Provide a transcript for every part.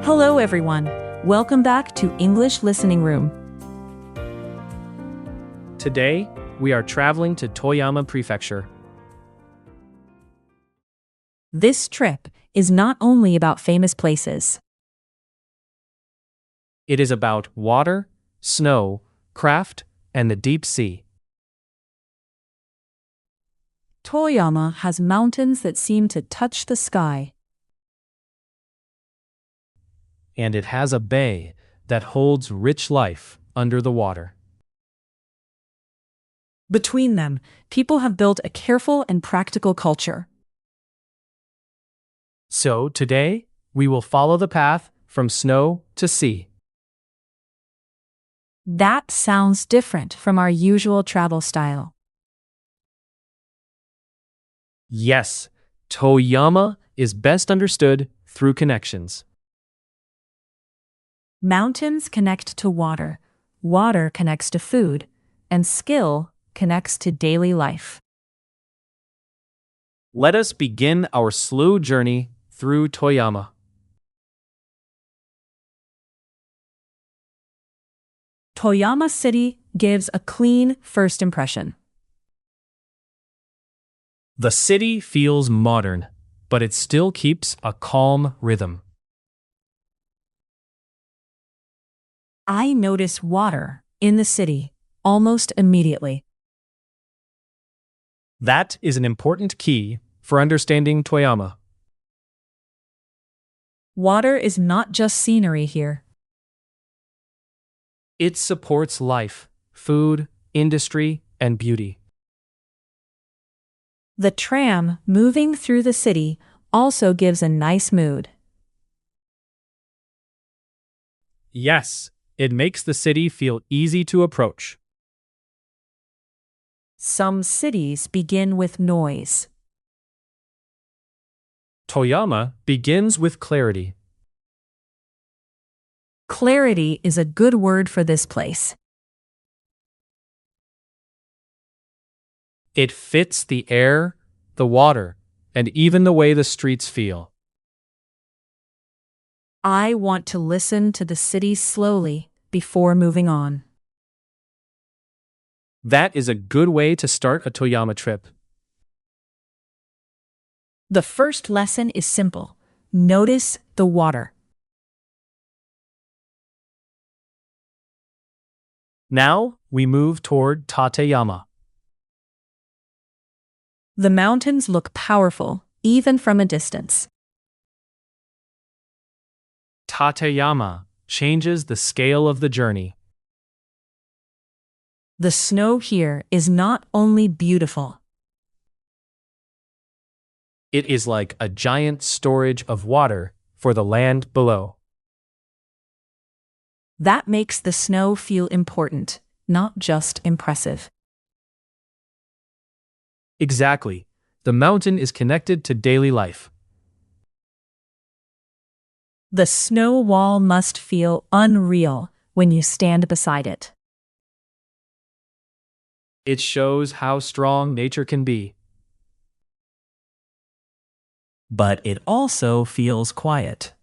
Hello everyone. Welcome back to English Listening Room. Today, we are traveling to Toyama Prefecture. This trip is not only about famous places. It is about water, snow, craft, and the deep sea. Toyama has mountains that seem to touch the sky. And it has a bay that holds rich life under the water. Between them, people have built a careful and practical culture. So today, we will follow the path from snow to sea. That sounds different from our usual travel style. Yes, Toyama is best understood through connections. Mountains connect to water, water connects to food, and skill connects to daily life. Let us begin our slow journey through Toyama. Toyama City gives a clean first impression. The city feels modern, but it still keeps a calm rhythm. I notice water in the city almost immediately. That is an important key for understanding Toyama. Water is not just scenery here. It supports life, food, industry, and beauty. The tram moving through the city also gives a nice mood. Yes, it makes the city feel easy to approach. Some cities begin with noise. Toyama begins with clarity. Clarity is a good word for this place. It fits the air, the water, and even the way the streets feel. I want to listen to the city slowly before moving on. That is a good way to start a Toyama trip. The first lesson is simple. Notice the water. Now, we move toward Tateyama. The mountains look powerful, even from a distance. Tateyama changes the scale of the journey. The snow here is not only beautiful. It is like a giant storage of water for the land below. That makes the snow feel important, not just impressive. Exactly. The mountain is connected to daily life. The snow wall must feel unreal when you stand beside it. It shows how strong nature can be. But it also feels quiet.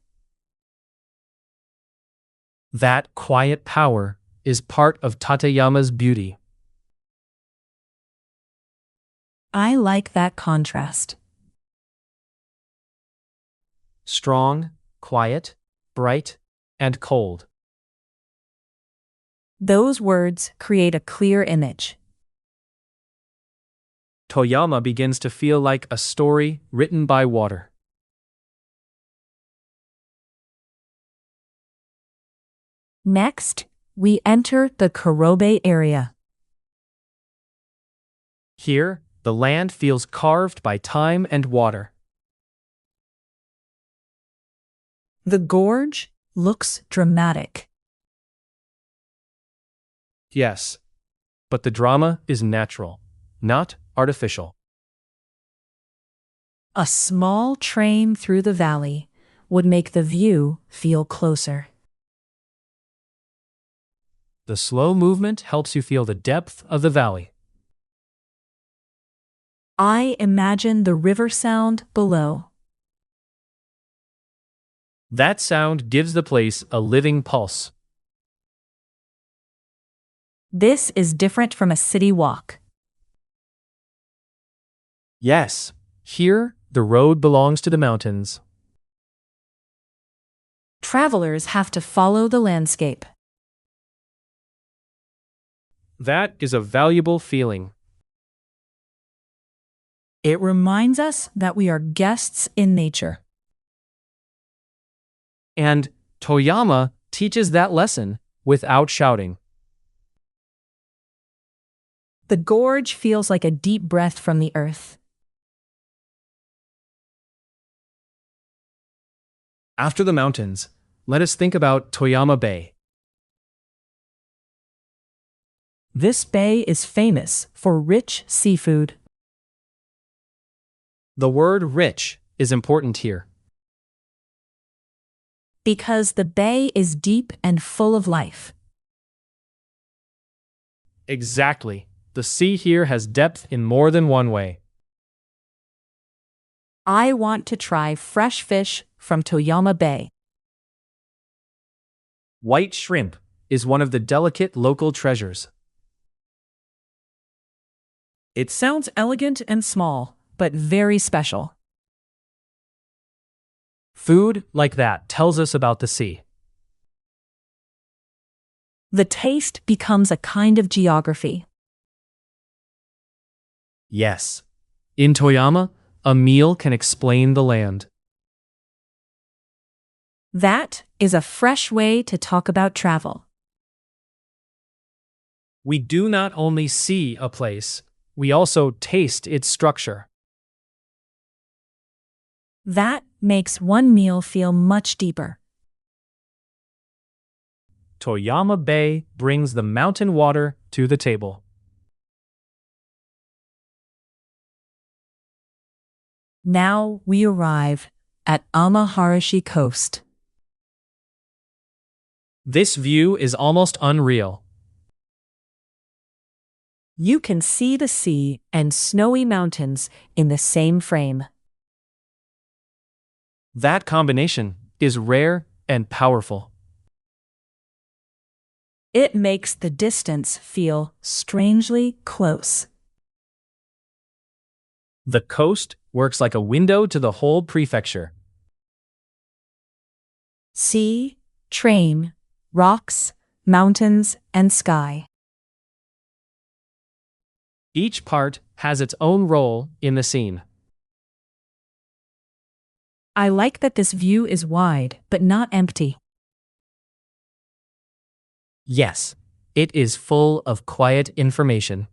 That quiet power is part of Tateyama's beauty. I like that contrast. Strong, quiet, bright, and cold. Those words create a clear image. Toyama begins to feel like a story written by water. Next, we enter the Kurobe area. Here, the land feels carved by time and water. The gorge looks dramatic. Yes, but the drama is natural, not artificial. A small train through the valley would make the view feel closer. The slow movement helps you feel the depth of the valley. I imagine the river sound below. That sound gives the place a living pulse. This is different from a city walk. Yes, here the road belongs to the mountains. Travelers have to follow the landscape. That is a valuable feeling. It reminds us that we are guests in nature. And Toyama teaches that lesson without shouting. The gorge feels like a deep breath from the earth. After the mountains, let us think about Toyama Bay. This bay is famous for rich seafood. The word rich is important here. Because the bay is deep and full of life. Exactly. The sea here has depth in more than one way. I want to try fresh fish from Toyama Bay. White shrimp is one of the delicate local treasures. It sounds elegant and small, but very special. Food like that tells us about the sea. The taste becomes a kind of geography. Yes. In Toyama, a meal can explain the land. That is a fresh way to talk about travel. We do not only see a place, we also taste its structure. That makes one meal feel much deeper. Toyama Bay brings the mountain water to the table. Now we arrive at Amaharashi Coast. This view is almost unreal. You can see the sea and snowy mountains in the same frame. That combination is rare and powerful. It makes the distance feel strangely close. The coast works like a window to the whole prefecture. Sea, train, rocks, mountains, and sky. Each part has its own role in the scene. I like that this view is wide but not empty. Yes, it is full of quiet information.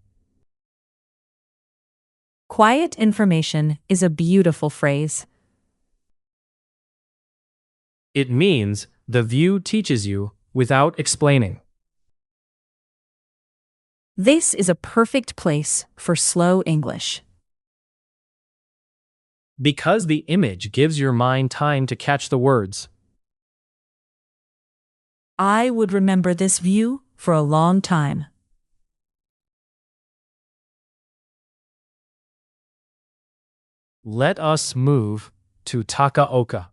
Quiet information is a beautiful phrase. It means the view teaches you without explaining. This is a perfect place for slow English. Because the image gives your mind time to catch the words. I would remember this view for a long time. Let us move to Takaoka.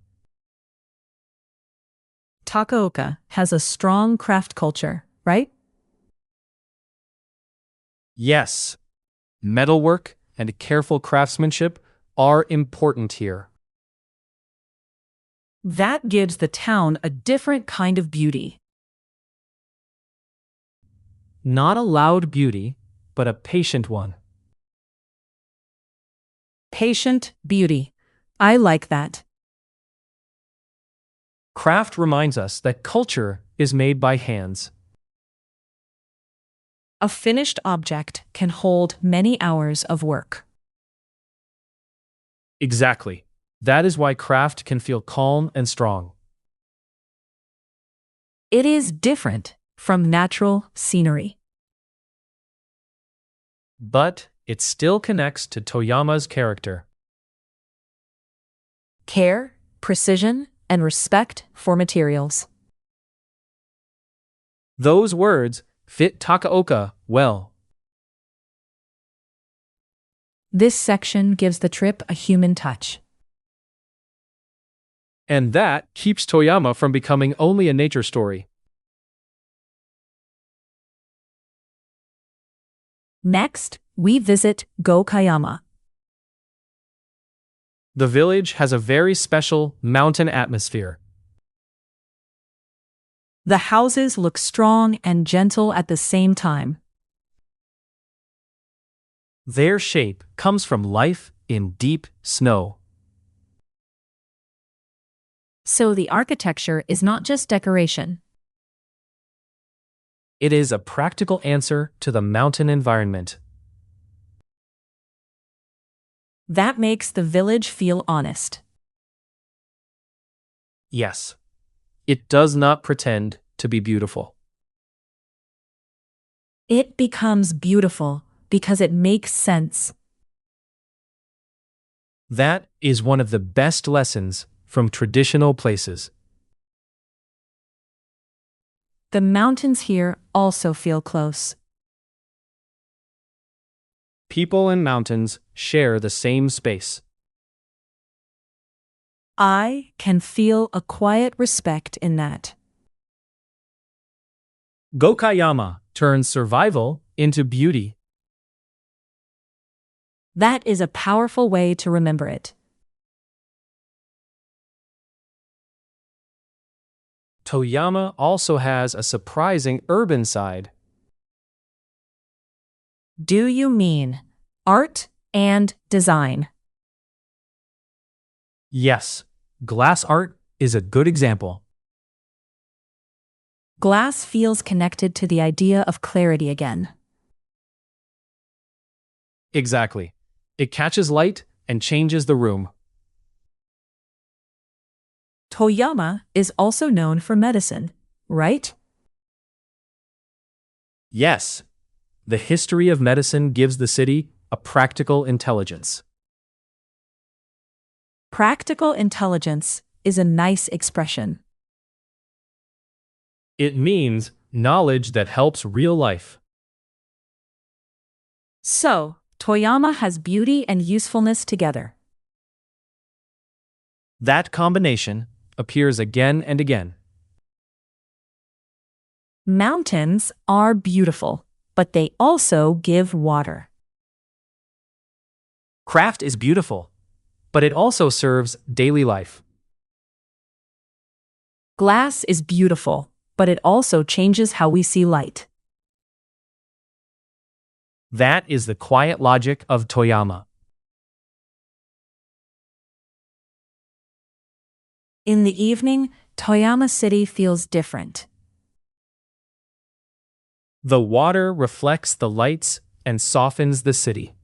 Takaoka has a strong craft culture, right? Yes, metalwork and careful craftsmanship are important here. That gives the town a different kind of beauty. Not a loud beauty, but a patient one. Patient beauty. I like that. Craft reminds us that culture is made by hands. A finished object can hold many hours of work. Exactly. That is why craft can feel calm and strong. It is different from natural scenery. But it still connects to Toyama's character. Care, precision, and respect for materials. Those words fit Takaoka well. This section gives the trip a human touch. And that keeps Toyama from becoming only a nature story. Next, we visit Gokayama. The village has a very special mountain atmosphere. The houses look strong and gentle at the same time. Their shape comes from life in deep snow. So the architecture is not just decoration. It is a practical answer to the mountain environment. That makes the village feel honest. Yes, it does not pretend to be beautiful. It becomes beautiful because it makes sense. That is one of the best lessons from traditional places. The mountains here also feel close. People and mountains share the same space. I can feel a quiet respect in that. Gokayama turns survival into beauty. That is a powerful way to remember it. Toyama also has a surprising urban side. Do you mean art and design? Yes, glass art is a good example. Glass feels connected to the idea of clarity again. Exactly. It catches light and changes the room. Toyama is also known for medicine, right? Yes, the history of medicine gives the city a practical intelligence. Practical intelligence is a nice expression. It means knowledge that helps real life. So, Toyama has beauty and usefulness together. That combination appears again and again. Mountains are beautiful, but they also give water. Craft is beautiful, but it also serves daily life. Glass is beautiful, but it also changes how we see light. That is the quiet logic of Toyama. In the evening, Toyama City feels different. The water reflects the lights and softens the city.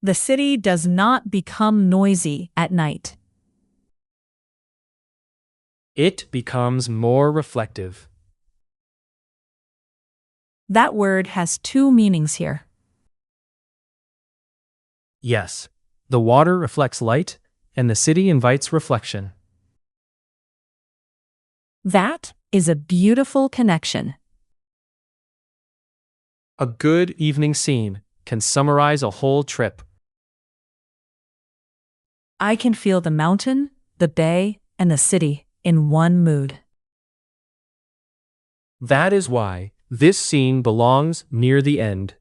The city does not become noisy at night. It becomes more reflective. That word has two meanings here. Yes, the water reflects light, and the city invites reflection. That is a beautiful connection. A good evening scene can summarize a whole trip. I can feel the mountain, the bay, and the city in one mood. That is why this scene belongs near the end.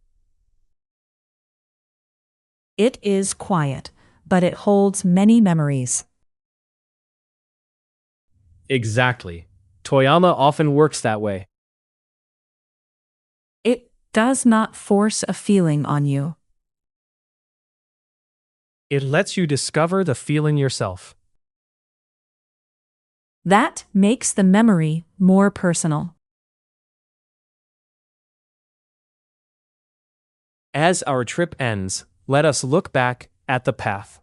It is quiet, but it holds many memories. Exactly. Toyama often works that way. It does not force a feeling on you. It lets you discover the feeling yourself. That makes the memory more personal. As our trip ends, let us look back at the path.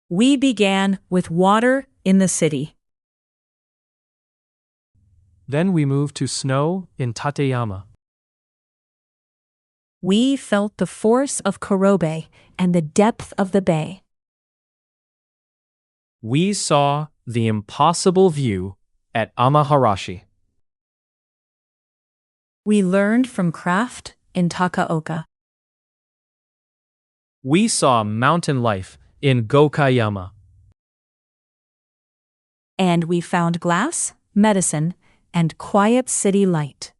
We began with water in the city. Then we moved to snow in Tateyama. We felt the force of Kurobe and the depth of the bay. We saw the impossible view at Amaharashi. We learned from craft in Takaoka. We saw mountain life in Gokayama. And we found glass, medicine, and quiet city light.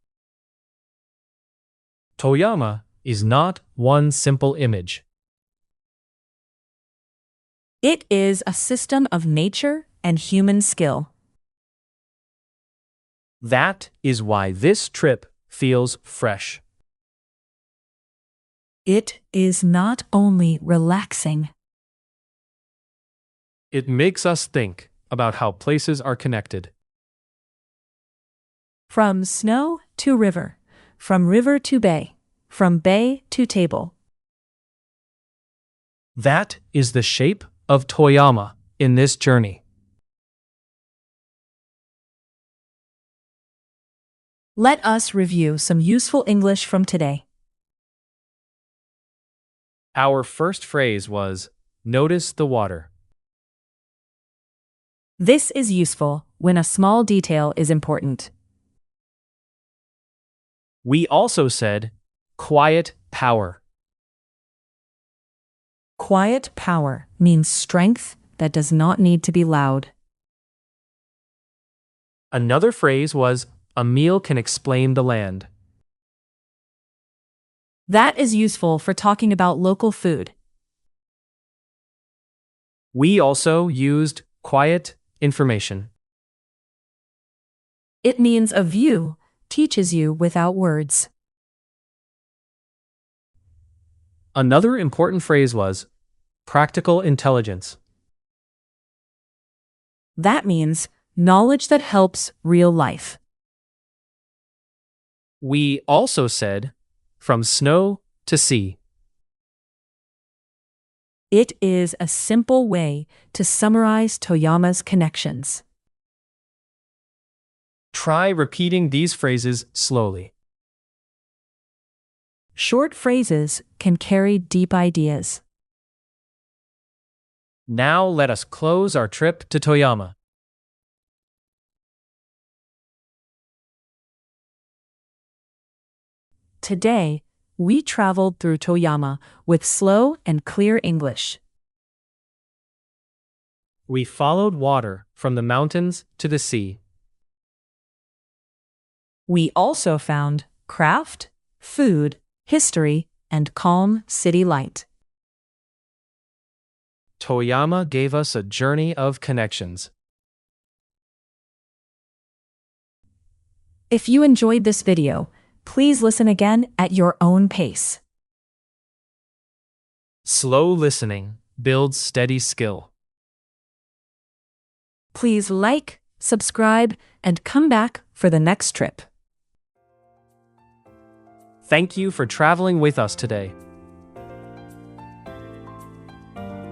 Toyama is not one simple image. It is a system of nature and human skill. That is why this trip feels fresh. It is not only relaxing. It makes us think about how places are connected. From snow to river, from river to bay, from bay to table. That is the shape of Toyama in this journey. Let us review some useful English from today. Our first phrase was, notice the water. This is useful when a small detail is important. We also said, quiet power. Quiet power means strength that does not need to be loud. Another phrase was, a meal can explain the land. That is useful for talking about local food. We also used quiet information. It means a view teaches you without words. Another important phrase was, practical intelligence. That means knowledge that helps real life. We also said, from snow to sea. It is a simple way to summarize Toyama's connections. Try repeating these phrases slowly. Short phrases can carry deep ideas. Now let us close our trip to Toyama. Today, we traveled through Toyama with slow and clear English. We followed water from the mountains to the sea. We also found craft, food, history, and calm city light. Toyama gave us a journey of connections. If you enjoyed this video, please listen again at your own pace. Slow listening builds steady skill. Please like, subscribe, and come back for the next trip. Thank you for traveling with us today.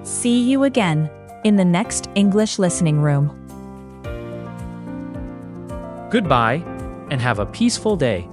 See you again in the next English listening room. Goodbye, and have a peaceful day.